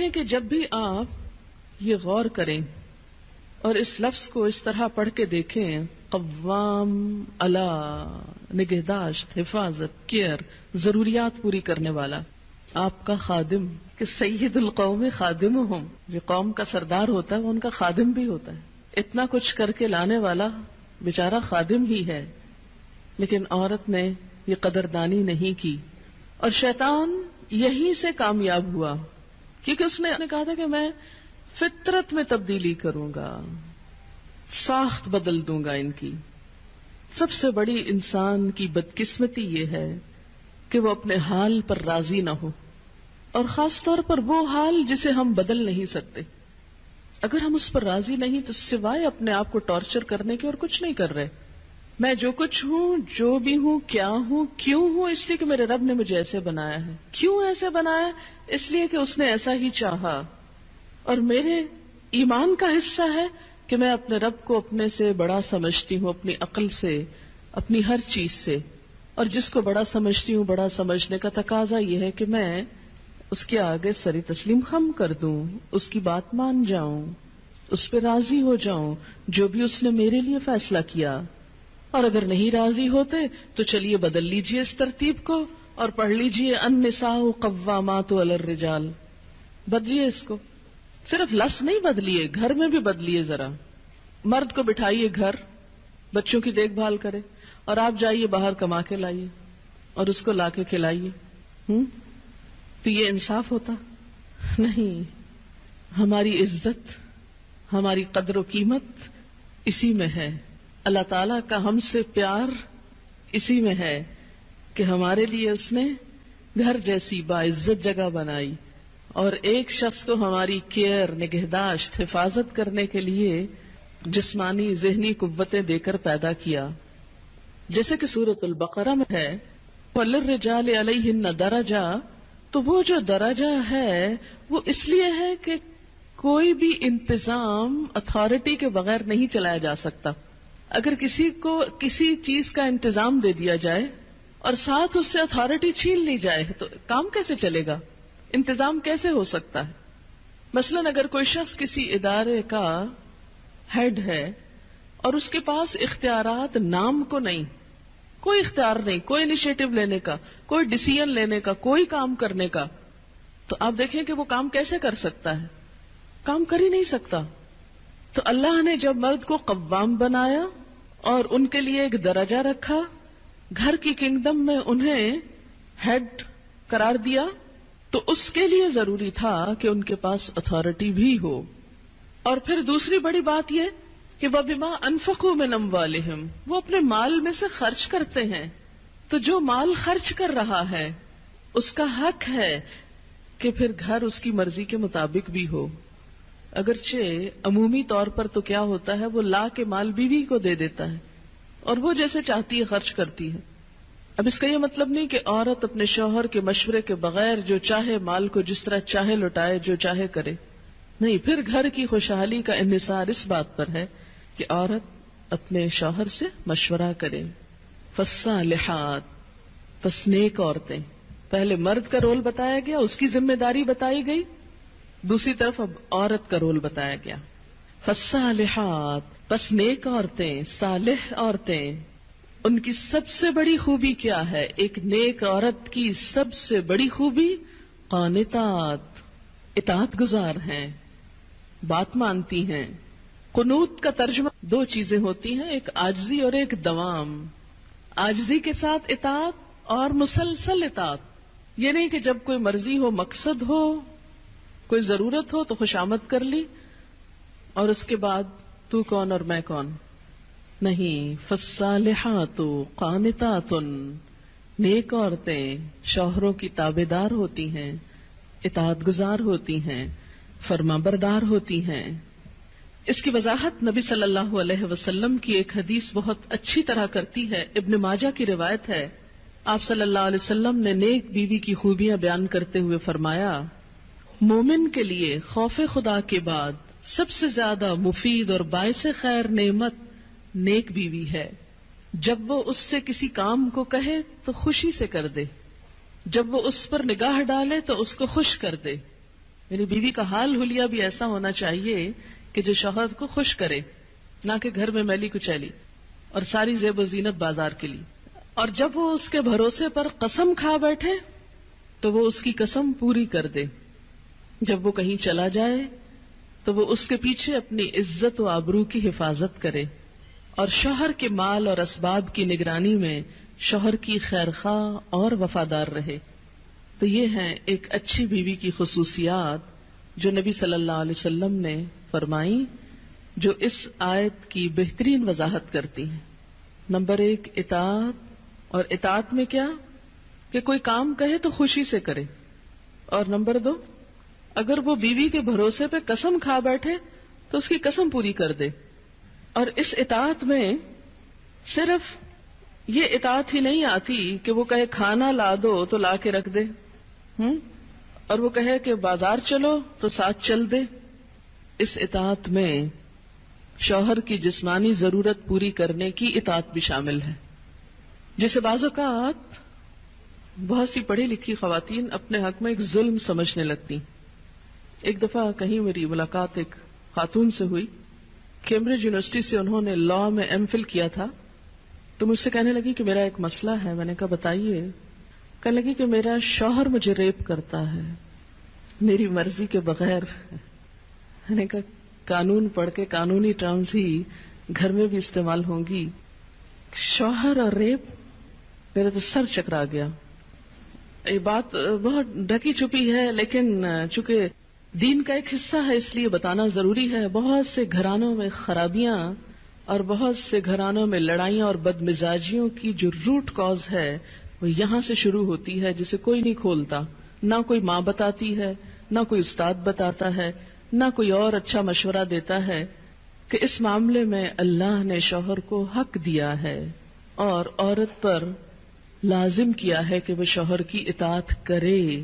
ہیں کہ جب بھی آپ یہ غور کریں اور اس لفظ کو اس طرح پڑھ کے دیکھیں، قوام، نگہداشت، حفاظت، کیئر، ضروریات پوری کرنے والا، آپ کا خادم، کہ سید القوم خادمہم، جو قوم کا سردار ہوتا ہے وہ ان کا خادم بھی ہوتا ہے. اتنا کچھ کر کے لانے والا بیچارہ خادم ہی ہے، لیکن عورت نے یہ قدردانی نہیں کی، اور شیطان یہیں سے کامیاب ہوا، کیونکہ اس نے کہا تھا کہ میں فطرت میں تبدیلی کروں گا، ساخت بدل دوں گا ان کی. سب سے بڑی انسان کی بدقسمتی یہ ہے کہ وہ اپنے حال پر راضی نہ ہو، اور خاص طور پر وہ حال جسے ہم بدل نہیں سکتے. اگر ہم اس پر راضی نہیں تو سوائے اپنے آپ کو ٹارچر کرنے کے اور کچھ نہیں کر رہے. میں جو کچھ ہوں، جو بھی ہوں، کیا ہوں، کیوں ہوں، اس لیے کہ میرے رب نے مجھے ایسے بنایا ہے. کیوں ایسے بنایا؟ اس لیے کہ اس نے ایسا ہی چاہا، اور میرے ایمان کا حصہ ہے کہ میں اپنے رب کو اپنے سے بڑا سمجھتی ہوں، اپنی عقل سے، اپنی ہر چیز سے. اور جس کو بڑا سمجھتی ہوں، بڑا سمجھنے کا تقاضا یہ ہے کہ میں اس کے آگے سری تسلیم خم کر دوں، اس کی بات مان جاؤں، اس پہ راضی ہو جاؤں جو بھی اس نے میرے لیے فیصلہ کیا. اور اگر نہیں راضی ہوتے تو چلیے بدل لیجئے اس ترتیب کو اور پڑھ لیجئے النساء قوامات علی الرجال. بدلیے اس کو، صرف لفظ نہیں بدلیے، گھر میں بھی بدلیے. ذرا مرد کو بٹھائیے گھر، بچوں کی دیکھ بھال کرے، اور آپ جائیے باہر کما کے لائیے اور اس کو لا کے کھلائیے. تو یہ انصاف ہوتا؟ نہیں. ہماری عزت، ہماری قدر و قیمت اسی میں ہے. اللہ تعالیٰ کا ہم سے پیار اسی میں ہے کہ ہمارے لیے اس نے گھر جیسی باعزت جگہ بنائی، اور ایک شخص کو ہماری کیئر، نگہداشت، حفاظت کرنے کے لیے جسمانی ذہنی قوتیں دے کر پیدا کیا. جیسے کہ سورۃ البقرہ میں ہے وَلِلرِّجَالِ عَلَيْهِنَّ دَرَجَةٌ، تو وہ جو درجہ ہے وہ اس لیے ہے کہ کوئی بھی انتظام اتھارٹی کے بغیر نہیں چلایا جا سکتا. اگر کسی کو کسی چیز کا انتظام دے دیا جائے اور ساتھ اس سے اتھارٹی چھین لی جائے تو کام کیسے چلے گا؟ انتظام کیسے ہو سکتا ہے؟ مثلا اگر کوئی شخص کسی ادارے کا ہیڈ ہے اور اس کے پاس اختیارات نام کو نہیں، کوئی اختیار نہیں، کوئی انیشیٹو لینے کا، کوئی ڈیسیژن لینے کا، کوئی کام کرنے کا، تو آپ دیکھیں کہ وہ کام کیسے کر سکتا ہے؟ کام کر ہی نہیں سکتا. تو اللہ نے جب مرد کو قوام بنایا اور ان کے لیے ایک درجہ رکھا، گھر کی کنگڈم میں انہیں ہیڈ قرار دیا، تو اس کے لیے ضروری تھا کہ ان کے پاس اتھارٹی بھی ہو. اور پھر دوسری بڑی بات یہ کہ وَبِمَا أَنفَقُوا مِنْ أَمْوَالِهِمْ، وہ اپنے مال میں سے خرچ کرتے ہیں. تو جو مال خرچ کر رہا ہے اس کا حق ہے کہ پھر گھر اس کی مرضی کے مطابق بھی ہو. اگرچہ عمومی طور پر تو کیا ہوتا ہے، وہ لا کے مال بیوی کو دے دیتا ہے اور وہ جیسے چاہتی ہے خرچ کرتی ہے. اب اس کا یہ مطلب نہیں کہ عورت اپنے شوہر کے مشورے کے بغیر جو چاہے مال کو جس طرح چاہے لٹائے، جو چاہے کرے. نہیں، پھر گھر کی خوشحالی کا انحصار اس بات پر ہے کہ عورت اپنے شوہر سے مشورہ کرے. فالصالحات، پس نیک عورتیں. پہلے مرد کا رول بتایا گیا، اس کی ذمہ داری بتائی گئی، دوسری طرف اب عورت کا رول بتایا گیا. فالصالحات، پس نیک عورتیں، صالح عورتیں. ان کی سب سے بڑی خوبی کیا ہے؟ ایک نیک عورت کی سب سے بڑی خوبی قانتات، اطاعت گزار ہیں، بات مانتی ہیں. قنوت کا ترجمہ دو چیزیں ہوتی ہیں، ایک عاجزی اور ایک دوام. عاجزی کے ساتھ اطاعت اور مسلسل اطاعت. یہ نہیں کہ جب کوئی مرضی ہو، مقصد ہو، کوئی ضرورت ہو تو خوشامد کر لی اور اس کے بعد تو کون اور میں کون. نہیں. فالصالحات قانتات، نیک عورتیں شوہروں کی تابعدار ہوتی ہیں، اطاعت گزار ہوتی ہیں، فرما بردار ہوتی ہیں. اس کی وضاحت نبی صلی اللہ علیہ وسلم کی ایک حدیث بہت اچھی طرح کرتی ہے. ابن ماجہ کی روایت ہے، آپ صلی اللہ علیہ وسلم نے نیک بیوی کی خوبیاں بیان کرتے ہوئے فرمایا، مومن کے لیے خوف خدا کے بعد سب سے زیادہ مفید اور باعث خیر نعمت نیک بیوی ہے. جب وہ اس سے کسی کام کو کہے تو خوشی سے کر دے، جب وہ اس پر نگاہ ڈالے تو اس کو خوش کر دے، یعنی بیوی کا حال حلیہ بھی ایسا ہونا چاہیے کہ جو شوہر کو خوش کرے، نہ کہ گھر میں میلی کچیلی اور ساری زیب و زینت بازار کے لیے. اور جب وہ اس کے بھروسے پر قسم کھا بیٹھے تو وہ اس کی قسم پوری کر دے. جب وہ کہیں چلا جائے تو وہ اس کے پیچھے اپنی عزت و آبرو کی حفاظت کرے، اور شوہر کے مال اور اسباب کی نگرانی میں شوہر کی خیرخواہ اور وفادار رہے. تو یہ ہیں ایک اچھی بیوی کی خصوصیات جو نبی صلی اللہ علیہ وسلم نے فرمائی، جو اس آیت کی بہترین وضاحت کرتی ہیں. نمبر 1 اطاعت، اور اطاعت میں کیا کہ کوئی کام کہے تو خوشی سے کرے. اور نمبر 2 اگر وہ بیوی کے بھروسے پہ قسم کھا بیٹھے تو اس کی قسم پوری کر دے. اور اس اطاعت میں صرف یہ اطاعت ہی نہیں آتی کہ وہ کہے کھانا لا دو تو لا کے رکھ دے، اور وہ کہے کہ بازار چلو تو ساتھ چل دے. اس اطاعت میں شوہر کی جسمانی ضرورت پوری کرنے کی اطاعت بھی شامل ہے، جسے بعض اوقات بہت سی پڑھی لکھی خواتین اپنے حق میں ایک ظلم سمجھنے لگتی. ایک دفعہ کہیں میری ملاقات ایک خاتون سے ہوئی، کیمبرج یونیورسٹی سے انہوں نے لا میں ایم فل کیا تھا. تو مجھ سے کہنے لگی کہ میرا ایک مسئلہ ہے. میں نے کہا بتائیے. کہنے لگی کہ میرا شوہر مجھے ریپ کرتا ہے میری مرضی کے بغیر. میں نے کہا قانون پڑھ کے قانونی ٹرمز ہی گھر میں بھی استعمال ہوں گی. شوہر اور ریپ، میرا تو سر چکرا گیا. یہ بات بہت ڈھکی چھپی ہے لیکن چونکہ دین کا ایک حصہ ہے اس لیے بتانا ضروری ہے. بہت سے گھرانوں میں خرابیاں اور بہت سے گھرانوں میں لڑائیاں اور بدمزاجیوں کی جو روٹ کاز ہے وہ یہاں سے شروع ہوتی ہے، جسے کوئی نہیں کھولتا. نہ کوئی ماں بتاتی ہے، نہ کوئی استاد بتاتا ہے، نہ کوئی اور اچھا مشورہ دیتا ہے کہ اس معاملے میں اللہ نے شوہر کو حق دیا ہے اور عورت پر لازم کیا ہے کہ وہ شوہر کی اطاعت کرے.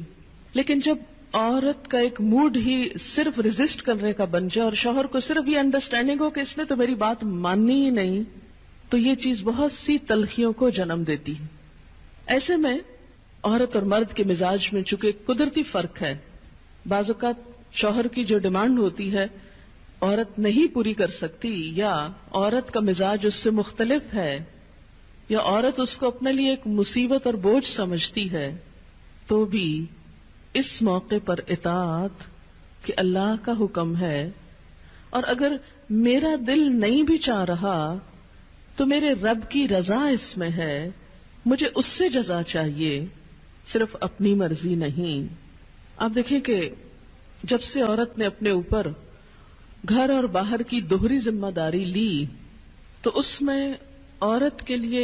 لیکن جب عورت کا ایک موڈ ہی صرف ریزسٹ کرنے کا بن جائے اور شوہر کو صرف یہ انڈرسٹینڈنگ ہو کہ اس نے تو میری بات ماننی ہی نہیں، تو یہ چیز بہت سی تلخیوں کو جنم دیتی ہے. ایسے میں عورت اور مرد کے مزاج میں چونکہ قدرتی فرق ہے، بعض اوقات شوہر کی جو ڈیمانڈ ہوتی ہے عورت نہیں پوری کر سکتی، یا عورت کا مزاج اس سے مختلف ہے، یا عورت اس کو اپنے لیے ایک مصیبت اور بوجھ سمجھتی ہے، تو بھی اس موقع پر اطاعت کہ اللہ کا حکم ہے، اور اگر میرا دل نہیں بھی چاہ رہا تو میرے رب کی رضا اس میں ہے، مجھے اس سے جزا چاہیے، صرف اپنی مرضی نہیں. آپ دیکھیں کہ جب سے عورت نے اپنے اوپر گھر اور باہر کی دوہری ذمہ داری لی تو اس میں عورت کے لیے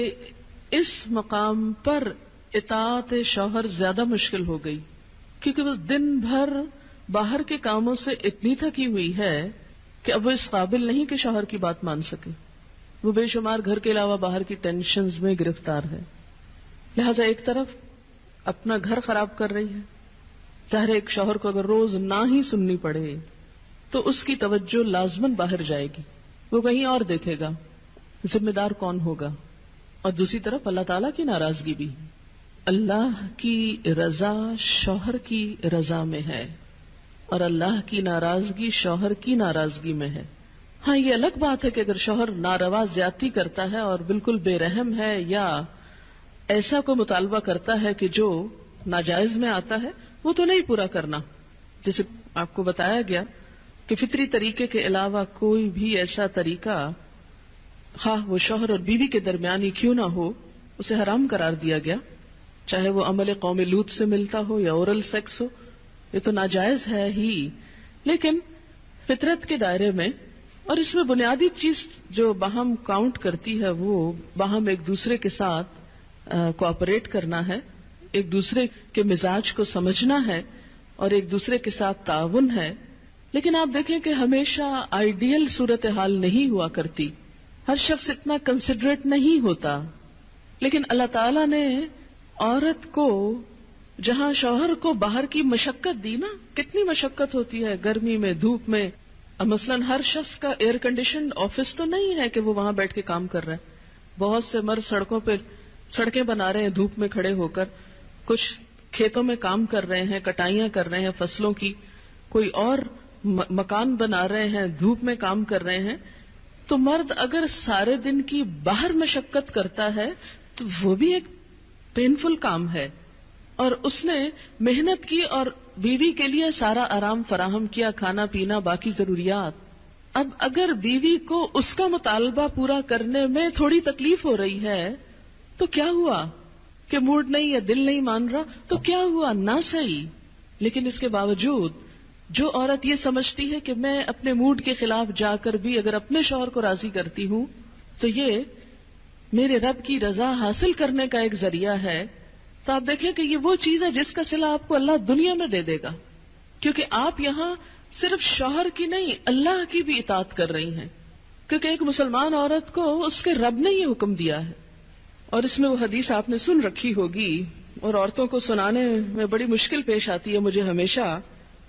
اس مقام پر اطاعت شوہر زیادہ مشکل ہو گئی، کیونکہ وہ دن بھر باہر کے کاموں سے اتنی تھکی ہوئی ہے کہ اب وہ اس قابل نہیں کہ شوہر کی بات مان سکے. وہ بے شمار گھر کے علاوہ باہر کی ٹینشنز میں گرفتار ہے. لہذا ایک طرف اپنا گھر خراب کر رہی ہے، چاہے ایک شوہر کو اگر روز نہ ہی سننی پڑے تو اس کی توجہ لازماً باہر جائے گی، وہ کہیں اور دیکھے گا، ذمہ دار کون ہوگا. اور دوسری طرف اللہ تعالیٰ کی ناراضگی بھی، اللہ کی رضا شوہر کی رضا میں ہے اور اللہ کی ناراضگی شوہر کی ناراضگی میں ہے. ہاں یہ الگ بات ہے کہ اگر شوہر ناروا زیادتی کرتا ہے اور بالکل بے رحم ہے یا ایسا کوئی مطالبہ کرتا ہے کہ جو ناجائز میں آتا ہے، وہ تو نہیں پورا کرنا. جیسے آپ کو بتایا گیا کہ فطری طریقے کے علاوہ کوئی بھی ایسا طریقہ خواہ وہ شوہر اور بیوی کے درمیان ہی کیوں نہ ہو اسے حرام قرار دیا گیا، چاہے وہ عمل قوم لوط سے ملتا ہو یا اورل سیکس ہو، یہ تو ناجائز ہے ہی. لیکن فطرت کے دائرے میں، اور اس میں بنیادی چیز جو باہم کاؤنٹ کرتی ہے وہ باہم ایک دوسرے کے ساتھ کوآپریٹ کرنا ہے، ایک دوسرے کے مزاج کو سمجھنا ہے اور ایک دوسرے کے ساتھ تعاون ہے. لیکن آپ دیکھیں کہ ہمیشہ آئیڈیل صورتحال نہیں ہوا کرتی، ہر شخص اتنا کنسیڈریٹ نہیں ہوتا. لیکن اللہ تعالیٰ نے عورت کو جہاں شوہر کو باہر کی مشقت دی نا، کتنی مشقت ہوتی ہے گرمی میں، دھوپ میں. مثلاً ہر شخص کا ایئر کنڈیشنڈ آفس تو نہیں ہے کہ وہ وہاں بیٹھ کے کام کر رہا ہے. بہت سے مرد سڑکوں پہ سڑکیں بنا رہے ہیں دھوپ میں کھڑے ہو کر، کچھ کھیتوں میں کام کر رہے ہیں، کٹائیاں کر رہے ہیں فصلوں کی. کوئی اور مکان بنا رہے ہیں، دھوپ میں کام کر رہے ہیں، تو مرد اگر سارے دن کی باہر مشقت کرتا ہے تو وہ بھی ایک پینفل کام ہے، اور اس نے محنت کی اور بیوی کے لیے سارا آرام فراہم کیا، کھانا پینا باقی ضروریات. اب اگر بیوی کو اس کا مطالبہ پورا کرنے میں تھوڑی تکلیف ہو رہی ہے تو کیا ہوا کہ موڈ نہیں یا دل نہیں مان رہا تو کیا ہوا، نہ صحیح. لیکن اس کے باوجود جو عورت یہ سمجھتی ہے کہ میں اپنے موڈ کے خلاف جا کر بھی اگر اپنے شوہر کو راضی کرتی ہوں تو یہ میرے رب کی رضا حاصل کرنے کا ایک ذریعہ ہے، تو آپ دیکھیں کہ یہ وہ چیز ہے جس کا صلہ آپ کو اللہ دنیا میں دے دے گا، کیونکہ آپ یہاں صرف شوہر کی نہیں اللہ کی بھی اطاعت کر رہی ہیں، کیونکہ ایک مسلمان عورت کو اس کے رب نے یہ حکم دیا ہے. اور اس میں وہ حدیث آپ نے سن رکھی ہوگی اور عورتوں کو سنانے میں بڑی مشکل پیش آتی ہے مجھے ہمیشہ،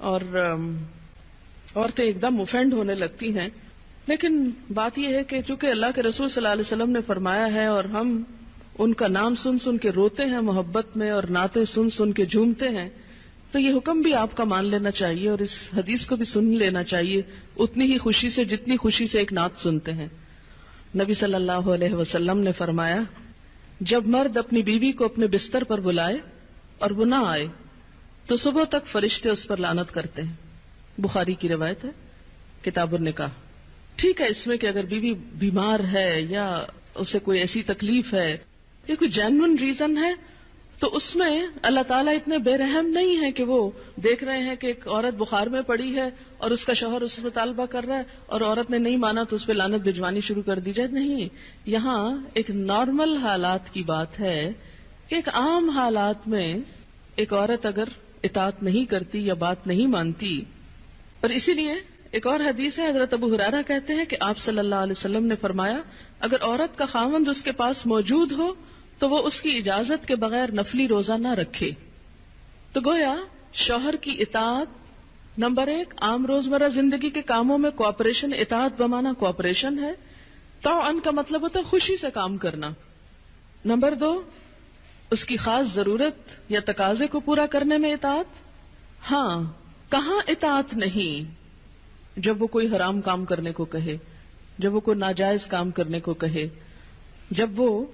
اور عورتیں ایک دم اوفینڈ ہونے لگتی ہیں. لیکن بات یہ ہے کہ چونکہ اللہ کے رسول صلی اللہ علیہ وسلم نے فرمایا ہے اور ہم ان کا نام سن سن کے روتے ہیں محبت میں اور نعتیں سن سن کے جھومتے ہیں، تو یہ حکم بھی آپ کا مان لینا چاہیے اور اس حدیث کو بھی سن لینا چاہیے اتنی ہی خوشی سے جتنی خوشی سے ایک نعت سنتے ہیں. نبی صلی اللہ علیہ وسلم نے فرمایا جب مرد اپنی بیوی کو اپنے بستر پر بلائے اور وہ نہ آئے تو صبح تک فرشتے اس پر لعنت کرتے ہیں. بخاری کی روایت ہے کتاب النکاح. ٹھیک ہے اس میں کہ اگر بیوی بیمار ہے یا اسے کوئی ایسی تکلیف ہے یا کوئی جینوئن ریزن ہے تو اس میں اللہ تعالیٰ اتنے بے رحم نہیں ہے کہ وہ دیکھ رہے ہیں کہ ایک عورت بخار میں پڑی ہے اور اس کا شوہر اس سے مطالبہ کر رہا ہے اور عورت نے نہیں مانا تو اس پہ لعنت بھجوانی شروع کر دی جائے. نہیں، یہاں ایک نارمل حالات کی بات ہے. ایک عام حالات میں ایک عورت اگر اطاعت نہیں کرتی یا بات نہیں مانتی، اور اسی لیے ایک اور حدیث ہے حضرت ابو ہریرہ کہتے ہیں کہ آپ صلی اللہ علیہ وسلم نے فرمایا اگر عورت کا خاوند اس کے پاس موجود ہو تو وہ اس کی اجازت کے بغیر نفلی روزہ نہ رکھے. تو گویا شوہر کی اطاعت نمبر 1 عام روزمرہ زندگی کے کاموں میں کوآپریشن، اطاعت بمانا کوآپریشن ہے. طوعاً کا مطلب ہوتا ہے خوشی سے کام کرنا. نمبر 2 اس کی خاص ضرورت یا تقاضے کو پورا کرنے میں اطاعت. ہاں، کہاں اطاعت نہیں؟ جب وہ کوئی حرام کام کرنے کو کہے، جب وہ کوئی ناجائز کام کرنے کو کہے، جب وہ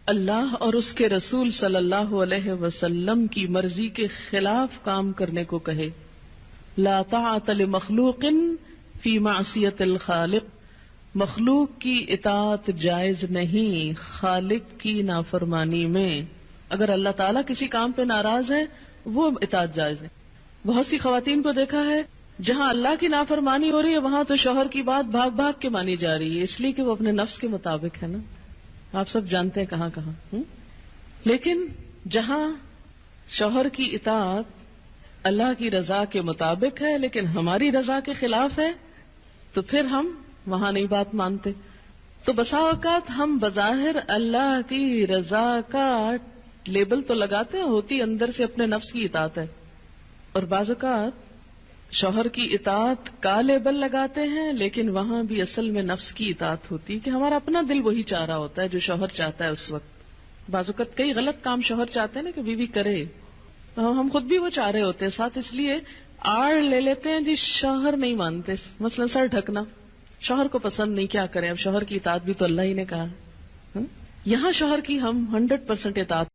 اللہ اور اس کے رسول صلی اللہ علیہ وسلم کی مرضی کے خلاف کام کرنے کو کہے. لا طاعت لمخلوق فی معصیت الخالق. مخلوق کی اطاعت جائز نہیں خالق کی نافرمانی میں. اگر اللہ تعالیٰ کسی کام پہ ناراض ہے وہ اطاعت جائز ہے. بہت سی خواتین کو دیکھا ہے جہاں اللہ کی نافرمانی ہو رہی ہے وہاں تو شوہر کی بات بھاگ بھاگ کے مانی جا رہی ہے، اس لیے کہ وہ اپنے نفس کے مطابق ہے نا. آپ سب جانتے ہیں کہاں کہاں. لیکن جہاں شوہر کی اطاعت اللہ کی رضا کے مطابق ہے لیکن ہماری رضا کے خلاف ہے تو پھر ہم وہاں نہیں بات مانتے. تو بسا اوقات ہم بظاہر اللہ کی رضا کا لیبل تو لگاتے ہیں، ہوتی اندر سے اپنے نفس کی اطاعت ہے. اور بعض اوقات شوہر کی اطاعت کا لیبل لگاتے ہیں لیکن وہاں بھی اصل میں نفس کی اطاعت ہوتی ہے کہ ہمارا اپنا دل وہی چاہ رہا ہوتا ہے جو شوہر چاہتا ہے اس وقت. بعض اوقات کئی غلط کام شوہر چاہتے ہیں نا کہ بیوی کرے، ہم خود بھی وہ چاہ رہے ہوتے ہیں ساتھ، اس لیے آڑ لے لیتے ہیں جی شوہر نہیں مانتے. مثلا سر ڈھکنا شوہر کو پسند نہیں، کیا کریں، اب شوہر کی اطاعت بھی تو اللہ ہی نے کہا. یہاں شوہر کی ہم 100% اطاعت